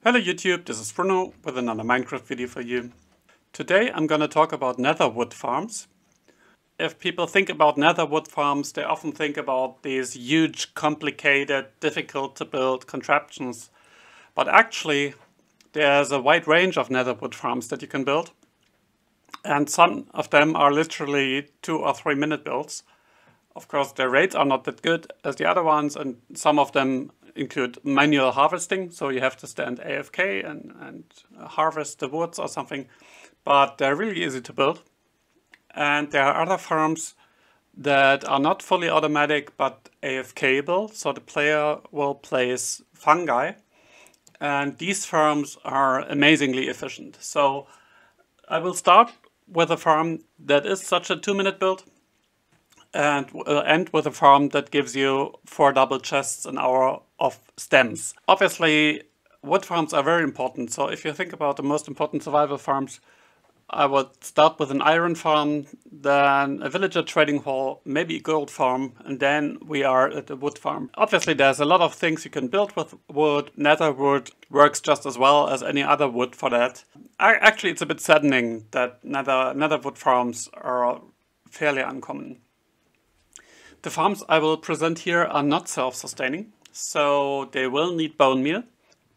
Hello YouTube, this is Bruno with another Minecraft video for you. Today I'm gonna talk about netherwood farms. If people think about netherwood farms, they often think about these huge, complicated, difficult to build contraptions. But actually, there's a wide range of netherwood farms that you can build. And some of them are literally 2 or 3 minute builds. Of course, their rates are not that good as the other ones, and some of them include manual harvesting, so you have to stand AFK and harvest the woods or something, but they're really easy to build. And there are other farms that are not fully automatic but AFKable, so the player will place fungi, and these farms are amazingly efficient. So I will start with a farm that is such a 2-minute build, and end with a farm that gives you 4 double chests an hour of stems. Obviously, wood farms are very important, so if you think about the most important survival farms, I would start with an iron farm, then a villager trading hall, maybe a gold farm, and then we are at a wood farm. Obviously, there's a lot of things you can build with wood. Netherwood works just as well as any other wood for that. Actually, it's a bit saddening that netherwood farms are fairly uncommon. The farms I will present here are not self-sustaining, so they will need bone meal.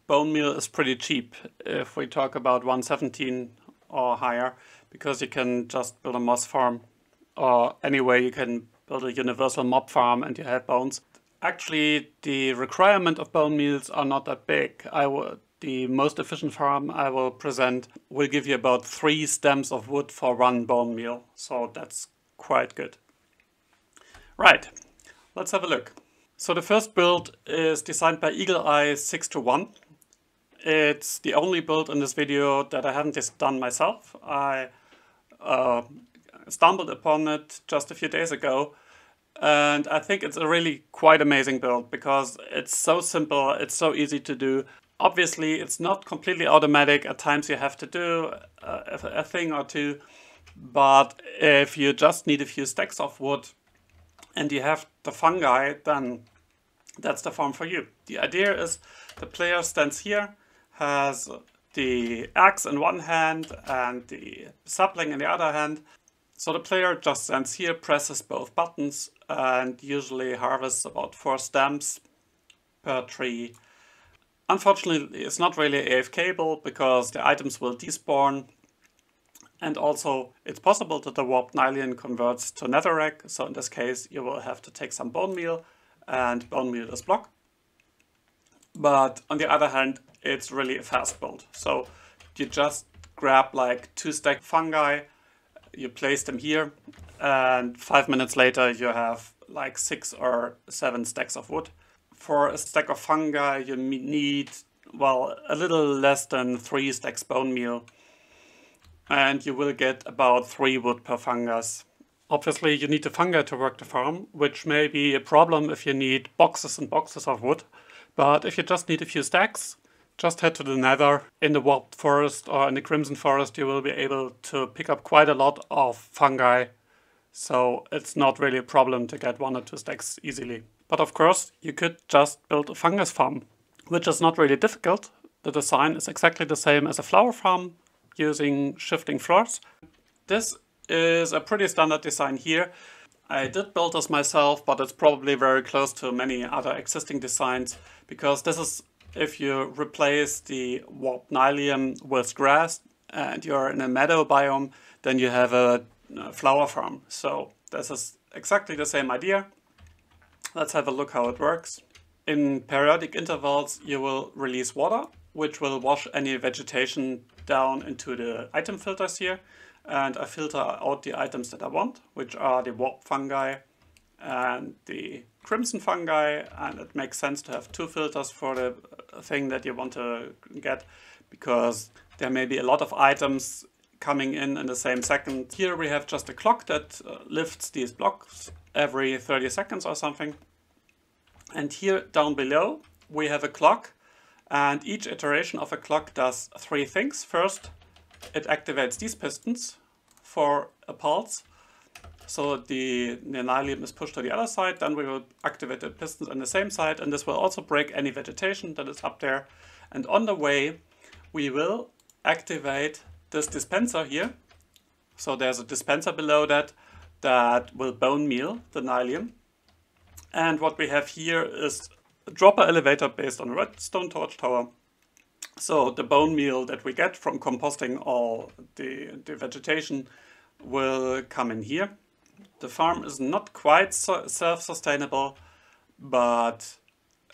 Bone meal is pretty cheap if we talk about 117 or higher, because you can just build a moss farm, or anyway you can build a universal mob farm and you have bones. Actually, the requirement of bone meals are not that big. The most efficient farm I will present will give you about 3 stems of wood for 1 bone meal, so that's quite good. Right, let's have a look. So the first build is designed by Eagle Eye 621. It's the only build in this video that I haven't just done myself. I stumbled upon it just a few days ago, and I think it's a really quite amazing build because it's so simple, it's so easy to do. Obviously, it's not completely automatic. At times you have to do a thing or two, but if you just need a few stacks of wood and you have the fungi, then that's the farm for you. The idea is the player stands here, has the axe in one hand and the sapling in the other hand. So the player just stands here, presses both buttons, and usually harvests about 4 stems per tree. Unfortunately, it's not really AFKable because the items will despawn. And also, it's possible that the warped nylium converts to netherrack, so in this case you will have to take some bone meal, and bone meal is block. But on the other hand, it's really a fast build. So you just grab like 2 stack fungi, you place them here, and 5 minutes later you have like 6 or 7 stacks of wood. For a stack of fungi you need, well, a little less than 3 stacks bone meal. And you will get about 3 wood per fungus. Obviously you need the fungi to work the farm, which may be a problem if you need boxes and boxes of wood. But if you just need a few stacks, just head to the nether. In the warped forest or in the crimson forest you will be able to pick up quite a lot of fungi. So it's not really a problem to get 1 or 2 stacks easily. But of course you could just build a fungus farm, which is not really difficult. The design is exactly the same as a flower farm, using shifting floors. This is a pretty standard design here. I did build this myself, but it's probably very close to many other existing designs, because this is if you replace the warped nylium with grass and you're in a meadow biome, then you have a flower farm. So this is exactly the same idea. Let's have a look how it works. In periodic intervals you will release water, which will wash any vegetation down into the item filters here, and I filter out the items that I want, which are the warp fungi and the crimson fungi, and it makes sense to have 2 filters for the thing that you want to get, because there may be a lot of items coming in the same second. Here we have just a clock that lifts these blocks every 30 seconds or something, and here down below we have a clock. And each iteration of a clock does 3 things. First, it activates these pistons for a pulse. So the nylium is pushed to the other side. Then we will activate the pistons on the same side. And this will also break any vegetation that is up there. And on the way, we will activate this dispenser here. So there's a dispenser below that will bone meal the nylium. And what we have here is a dropper elevator based on a redstone torch tower. So the bone meal that we get from composting all the vegetation will come in here. The farm is not quite self-sustainable, but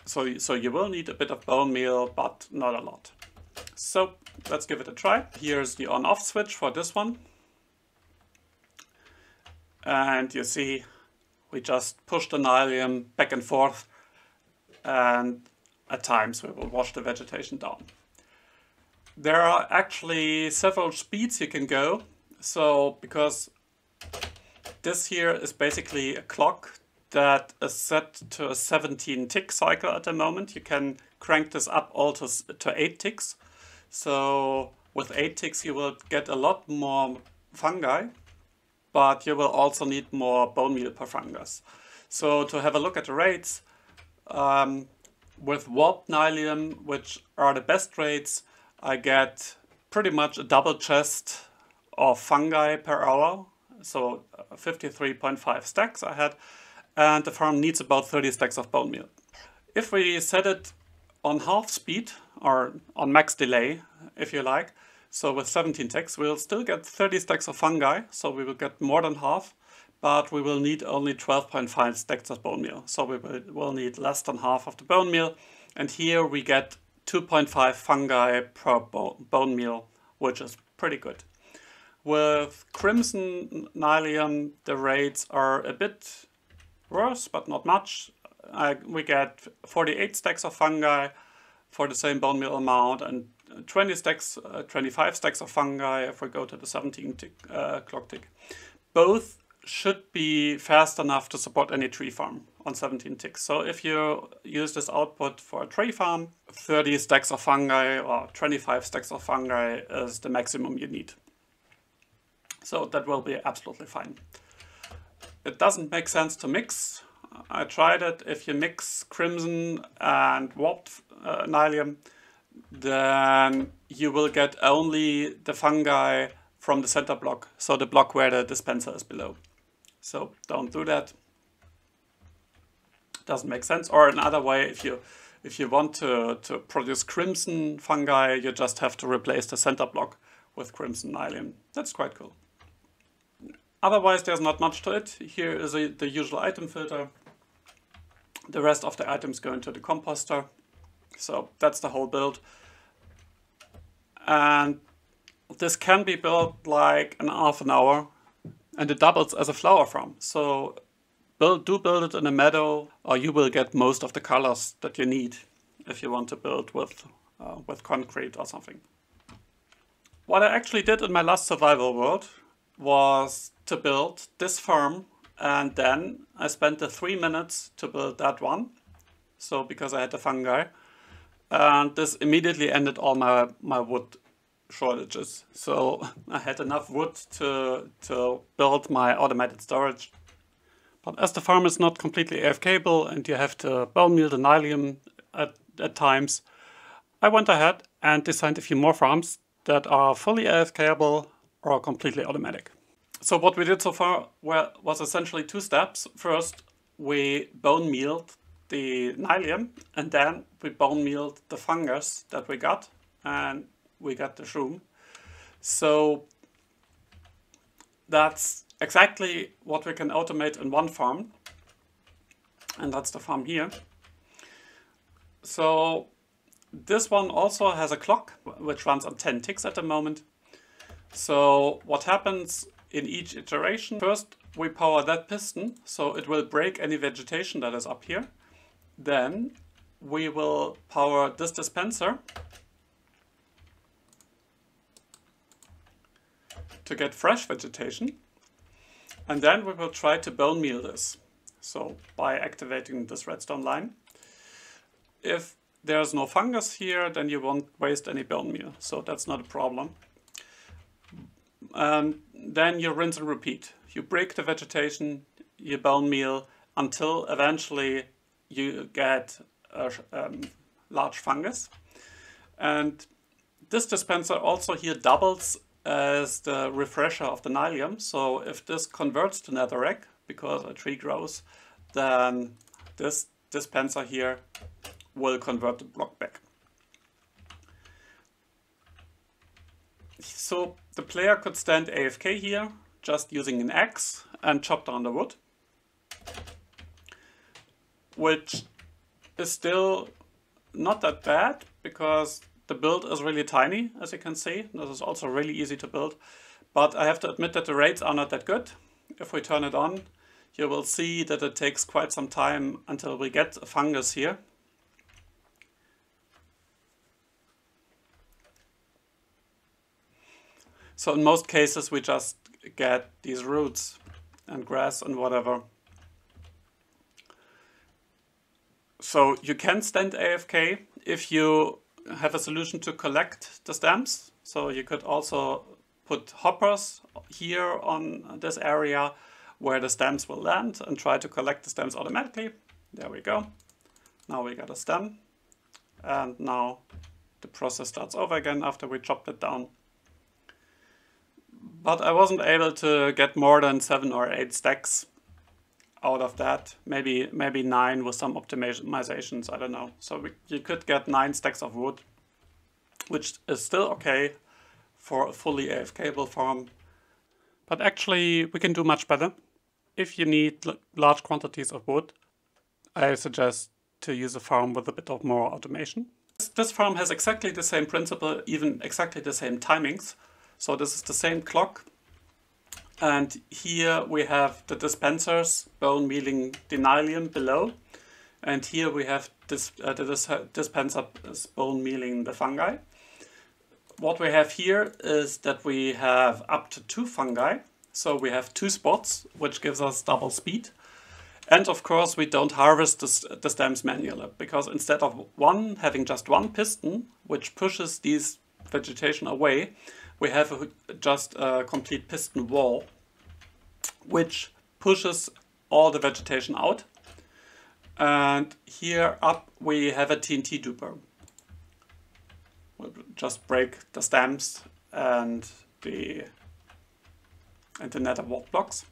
so you will need a bit of bone meal, but not a lot. So let's give it a try. Here's the on-off switch for this one. And you see, we just push the nylium back and forth, and at times we will wash the vegetation down. There are actually several speeds you can go. So because this here is basically a clock that is set to a 17 tick cycle at the moment. You can crank this up all to 8 ticks. So with 8 ticks you will get a lot more fungi, but you will also need more bone meal per fungus. So to have a look at the rates, with warped nylium, which are the best rates, I get pretty much a double chest of fungi per hour. So 53.5 stacks I had, and the farm needs about 30 stacks of bone meal. If we set it on half speed, or on max delay, if you like, so with 17 ticks, we'll still get 30 stacks of fungi, so we will get more than half, but we will need only 12.5 stacks of bone meal. So we will need less than half of the bone meal, and here we get 2.5 fungi per bone meal, which is pretty good. With crimson nylium, the rates are a bit worse, but not much. We get 48 stacks of fungi for the same bone meal amount, and 25 stacks of fungi if we go to the 17 tick, clock tick. Both should be fast enough to support any tree farm on 17 ticks. So if you use this output for a tree farm, 30 stacks of fungi or 25 stacks of fungi is the maximum you need. So that will be absolutely fine. It doesn't make sense to mix. I tried it. If you mix crimson and warped nylium, then you will get only the fungi from the center block, so the block where the dispenser is below. So don't do that. Doesn't make sense. Or another way, if you want to produce crimson fungi, you just have to replace the center block with crimson nylium. That's quite cool. Otherwise, there's not much to it. Here is the usual item filter. The rest of the items go into the composter. So that's the whole build. And this can be built like in half an hour, and it doubles as a flower farm. So do build it in a meadow, or you will get most of the colors that you need if you want to build with concrete or something. What I actually did in my last survival world was to build this farm, and then I spent the 3 minutes to build that one. So because I had the fungi, and this immediately ended all my wood shortages. So I had enough wood to build my automated storage. But as the farm is not completely AFKable and you have to bone meal the nylium at times, I went ahead and designed a few more farms that are fully AFKable or completely automatic. So what we did so far was essentially 2 steps. First, we bone mealed the nylium, and then we bone mealed the fungus that we got, and we got the shroom. So that's exactly what we can automate in one farm, and that's the farm here. So this one also has a clock which runs on 10 ticks at the moment. So what happens in each iteration? First we power that piston, so it will break any vegetation that is up here. Then we will power this dispenser to get fresh vegetation, and then we will try to bone meal this. So by activating this redstone line. If there's no fungus here, then you won't waste any bone meal, so that's not a problem. And then you rinse and repeat. You break the vegetation, you bone meal, until eventually you get a large fungus. And this dispenser also here doubles as the refresher of the nylium. So if this converts to netherrack, because a tree grows, then this dispenser here will convert the block back. So the player could stand AFK here, just using an axe and chop down the wood, which is still not that bad because the build is really tiny, as you can see. This is also really easy to build, but I have to admit that the rates are not that good. If we turn it on, you will see that it takes quite some time until we get a fungus here. So in most cases we just get these roots and grass and whatever. So you can stand AFK if you have a solution to collect the stems. So you could also put hoppers here on this area where the stems will land and try to collect the stems automatically. There we go. Now we got a stem. And now the process starts over again after we chopped it down. But I wasn't able to get more than 7 or 8 stacks out of that. Maybe 9 with some optimizations, I don't know. So you could get 9 stacks of wood, which is still okay for a fully AFKable farm. But actually we can do much better. If you need large quantities of wood, I suggest to use a farm with a bit of more automation. This farm has exactly the same principle, even exactly the same timings. So this is the same clock. And here we have the dispensers bone mealing the nylium below. And here we have the dispenser bone mealing the fungi. What we have here is that we have up to 2 fungi. So we have 2 spots, which gives us double speed. And of course we don't harvest the stems manually, because instead of having just one piston, which pushes these vegetation away, we have just a complete piston wall, which pushes all the vegetation out. And here up we have a TNT duper. We'll just break the stems and the netherwood blocks.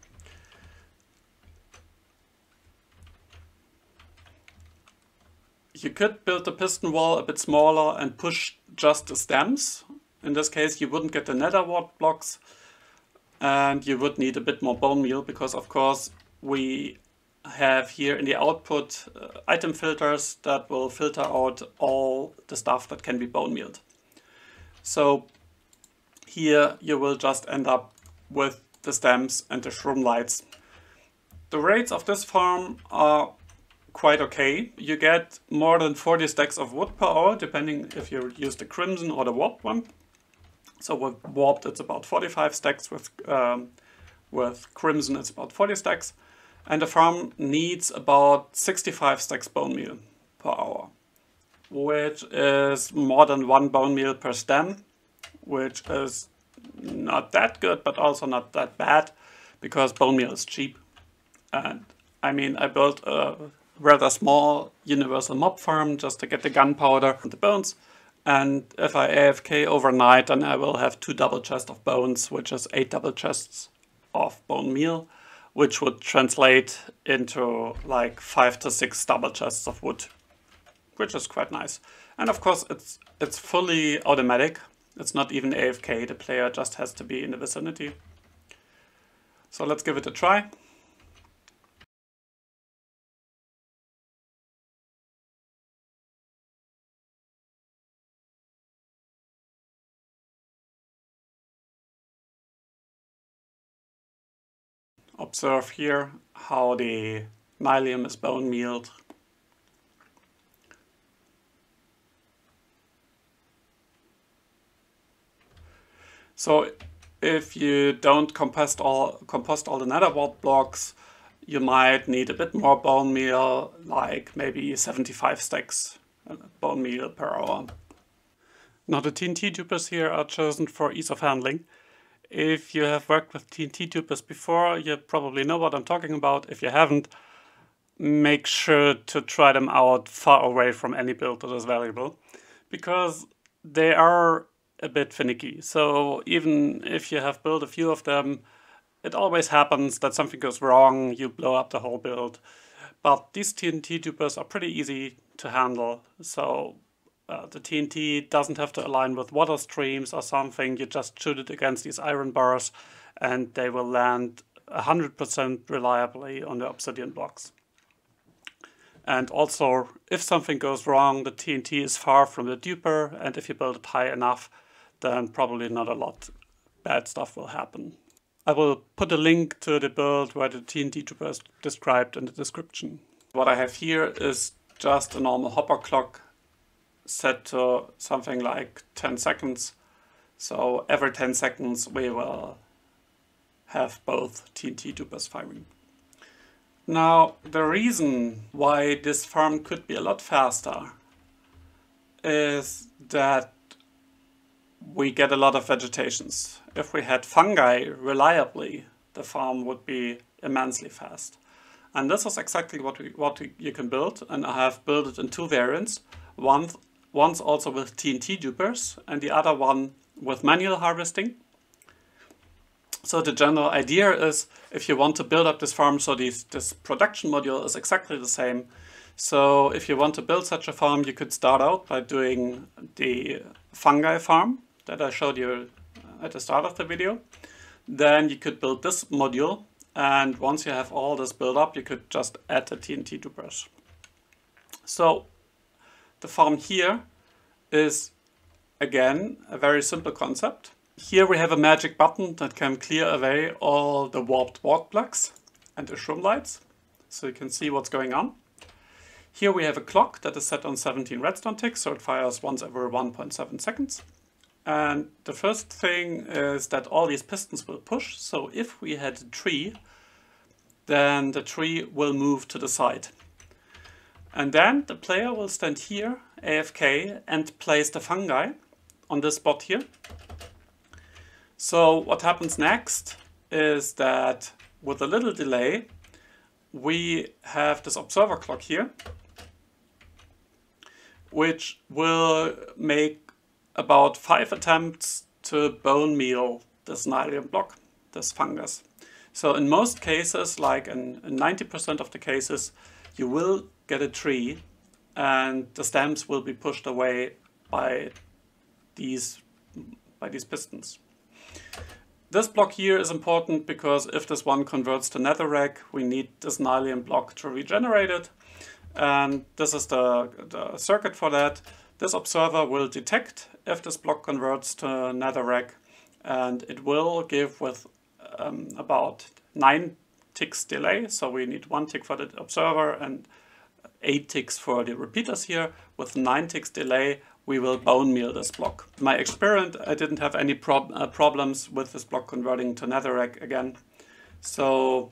You could build the piston wall a bit smaller and push just the stems. In this case you wouldn't get the netherwood blocks, and you would need a bit more bone meal, because of course we have here in the output item filters that will filter out all the stuff that can be bone mealed. So here you will just end up with the stems and the shroom lights. The rates of this farm are quite okay. You get more than 40 stacks of wood per hour, depending if you use the crimson or the warped one. So with warped it's about 45 stacks, with crimson it's about 40 stacks. And the farm needs about 65 stacks bone meal per hour, which is more than 1 bone meal per stem, which is not that good, but also not that bad, because bone meal is cheap. And I mean, I built a rather small universal mob farm just to get the gunpowder and the bones. And if I AFK overnight, then I will have 2 double chests of bones, which is 8 double chests of bone meal, which would translate into like 5 to 6 double chests of wood, which is quite nice. And of course it's fully automatic. It's not even AFK, the player just has to be in the vicinity. So let's give it a try. Observe here how the nylium is bone mealed. So if you don't compost all the netherwood blocks, you might need a bit more bone meal, like maybe 75 stacks bone meal per hour. Now the TNT dupers here are chosen for ease of handling. If you have worked with TNT dupers before, you probably know what I'm talking about. If you haven't, make sure to try them out far away from any build that is valuable, because they are a bit finicky. So even if you have built a few of them, it always happens that something goes wrong, you blow up the whole build. But these TNT tubers are pretty easy to handle. So the TNT doesn't have to align with water streams or something. You just shoot it against these iron bars and they will land 100% reliably on the obsidian blocks. And also, if something goes wrong, the TNT is far from the duper, and if you build it high enough, then probably not a lot bad stuff will happen. I will put a link to the build where the TNT duper is described in the description. What I have here is just a normal hopper clock set to something like 10 seconds. So every 10 seconds we will have both TNT dupers firing. Now, the reason why this farm could be a lot faster is that we get a lot of vegetations. If we had fungi reliably, the farm would be immensely fast. And this is exactly what you can build, and I have built it in two variants. Once also with TNT dupers, and the other one with manual harvesting. So the general idea is, if you want to build up this farm, so this production module is exactly the same. So if you want to build such a farm, you could start out by doing the fungi farm that I showed you at the start of the video. Then you could build this module, and once you have all this built up, you could just add the TNT dupers. So the farm here is, again, a very simple concept. Here we have a magic button that can clear away all the warped walk blocks and the shroom lights, so you can see what's going on. Here we have a clock that is set on 17 redstone ticks, so it fires once every 1.7 seconds. And the first thing is that all these pistons will push, so if we had a tree, then the tree will move to the side. And then the player will stand here, AFK, and place the fungi on this spot here. So what happens next is that with a little delay, we have this observer clock here, which will make about 5 attempts to bone meal this nylium block, this fungus. So in most cases, like in 90% of the cases, you will get a tree and the stems will be pushed away by these pistons. This block here is important because if this one converts to netherrack, we need this nylium block to regenerate it. And this is the circuit for that. This observer will detect if this block converts to netherrack, and it will give with about 9 ticks delay. So we need 1 tick for the observer and 8 ticks for the repeaters here. With 9 ticks delay, we will bone meal this block. In my experiment, I didn't have any problems with this block converting to netherrack again. So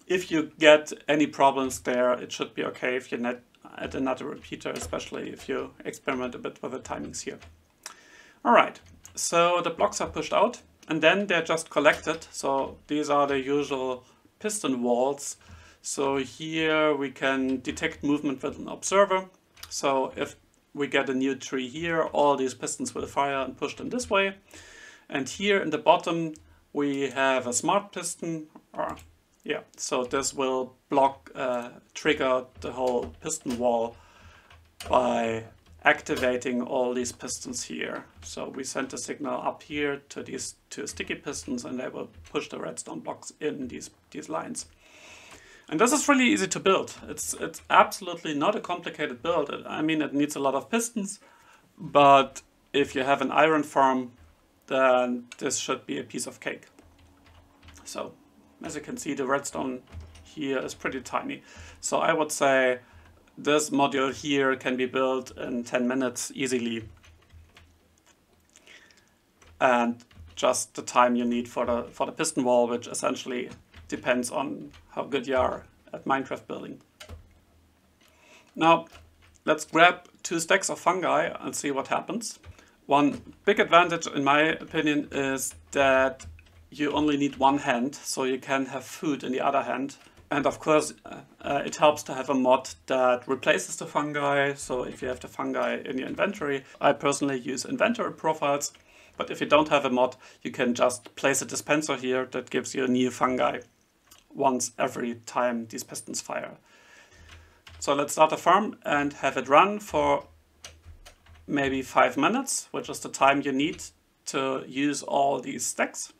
if you get any problems there, it should be okay if you add another repeater, especially if you experiment a bit with the timings here. Alright, so the blocks are pushed out and then they're just collected. So these are the usual piston walls. So here we can detect movement with an observer. So if we get a new tree here, all these pistons will fire and push them this way. And here in the bottom we have a smart piston, so this will trigger the whole piston wall by activating all these pistons here. So we send a signal up here to these 2 sticky pistons and they will push the redstone blocks in these lines. And this is really easy to build. It's absolutely not a complicated build. I mean, it needs a lot of pistons, but if you have an iron farm, then this should be a piece of cake. So, as you can see, the redstone here is pretty tiny. So I would say this module here can be built in 10 minutes easily. And just the time you need for the piston wall, which essentially depends on how good you are at Minecraft building. Now, let's grab 2 stacks of fungi and see what happens. One big advantage, in my opinion, is that you only need one hand, so you can have food in the other hand And of course, it helps to have a mod that replaces the fungi. So if you have the fungi in your inventory, I personally use inventory profiles. But if you don't have a mod, you can just place a dispenser here that gives you new fungi once every time these pistons fire. So let's start a farm and have it run for maybe 5 minutes, which is the time you need to use all these stacks.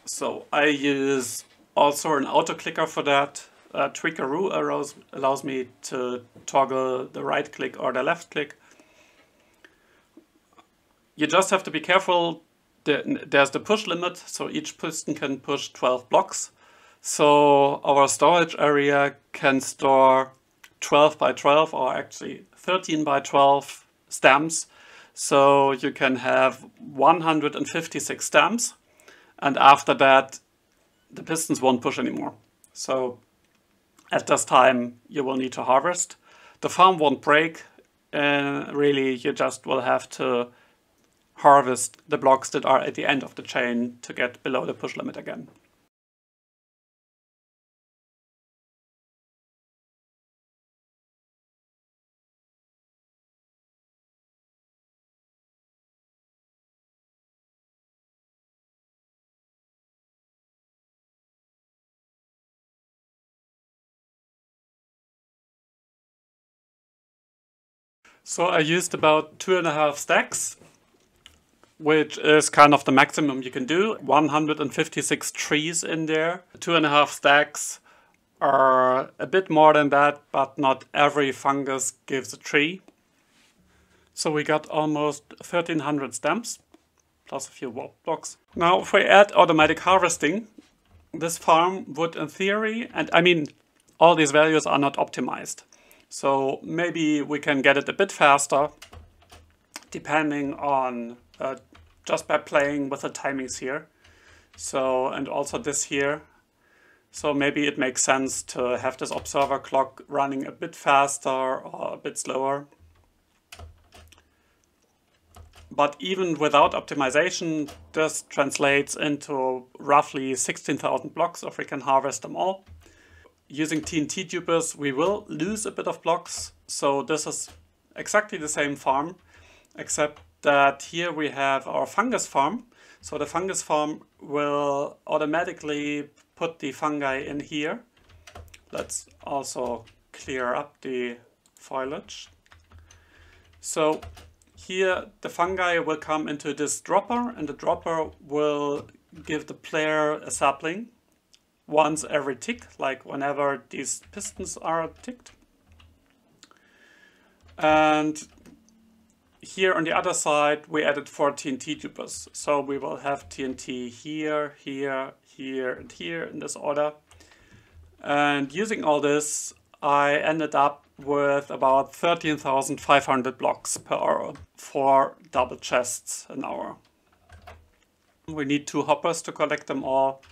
So I use also an auto clicker for that. Tweakaroo allows me to toggle the right click or the left click. You just have to be careful. There's the push limit, so each piston can push 12 blocks. So our storage area can store 12 by 12 or actually 13 by 12 stems. So you can have 156 stems. And after that, the pistons won't push anymore. So at this time, you will need to harvest. The farm won't break. Really, you just will have to harvest the blocks that are at the end of the chain to get below the push limit again. So I used about 2.5 stacks, which is kind of the maximum you can do. 156 trees in there. 2.5 stacks are a bit more than that, but not every fungus gives a tree. So we got almost 1300 stems, plus a few warp blocks. Now if we add automatic harvesting, this farm would in theory, and I mean all these values are not optimized. So maybe we can get it a bit faster, depending on just by playing with the timings here. So, and also this here. So maybe it makes sense to have this observer clock running a bit faster or a bit slower. But even without optimization, this translates into roughly 16,000 blocks if we can harvest them all. Using TNT dupers, we will lose a bit of blocks. So this is exactly the same farm, except that here we have our fungus farm. So the fungus farm will automatically put the fungi in here. Let's also clear up the foliage. So here the fungi will come into this dropper, and the dropper will give the player a sapling once every tick, like whenever these pistons are ticked. And here on the other side, we added 4 TNT tubers. So we will have TNT here, here, here, and here in this order. And using all this, I ended up with about 13,500 blocks per hour for double chests an hour. We need 2 hoppers to collect them all.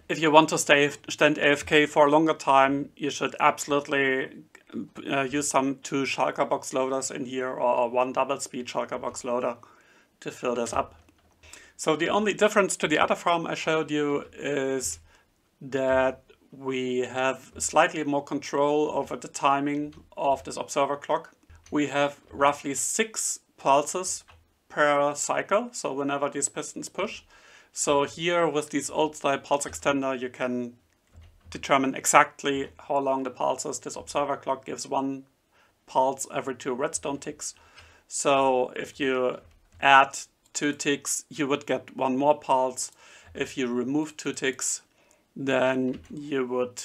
If you want to stand AFK for a longer time, you should absolutely use some 2 shulker box loaders in here or 1 double speed shulker box loader to fill this up. So the only difference to the other farm I showed you is that we have slightly more control over the timing of this observer clock. We have roughly 6 pulses per cycle, so whenever these pistons push. So here with this old style pulse extender, you can determine exactly how long the pulses. This observer clock gives 1 pulse every 2 redstone ticks. So if you add 2 ticks, you would get 1 more pulse. If you remove 2 ticks, then you would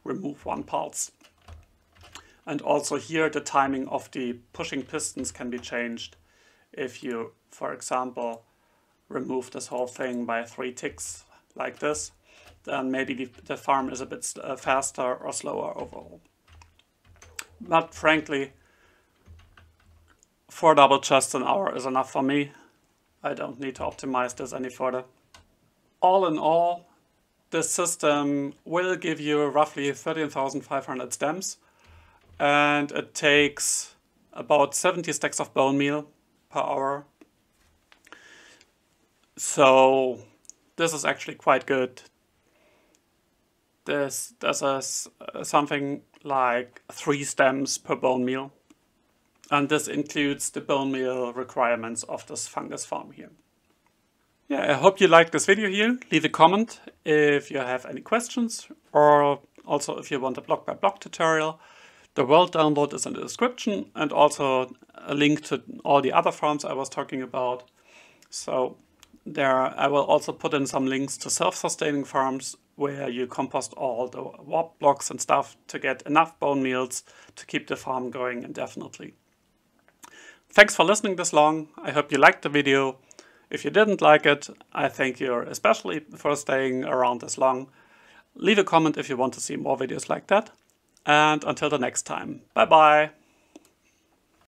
remove 1 pulse. And also here the timing of the pushing pistons can be changed. If you, for example, remove this whole thing by 3 ticks like this, then maybe the farm is a bit faster or slower overall. But frankly, 4 double chests an hour is enough for me. I don't need to optimize this any further. All in all, this system will give you roughly 13,500 stems, and it takes about 70 stacks of bone meal per hour. So this is actually quite good. There's something like 3 stems per bone meal. And this includes the bone meal requirements of this fungus farm here. Yeah, I hope you liked this video here. Leave a comment if you have any questions, or also if you want a block by block tutorial. The world download is in the description, and also a link to all the other farms I was talking about. So there I will also put in some links to self-sustaining farms where you compost all the warp blocks and stuff to get enough bone meals to keep the farm going indefinitely. Thanks for listening this long. I hope you liked the video. If you didn't like it, I thank you especially for staying around this long. Leave a comment if you want to see more videos like that. And until the next time, bye bye!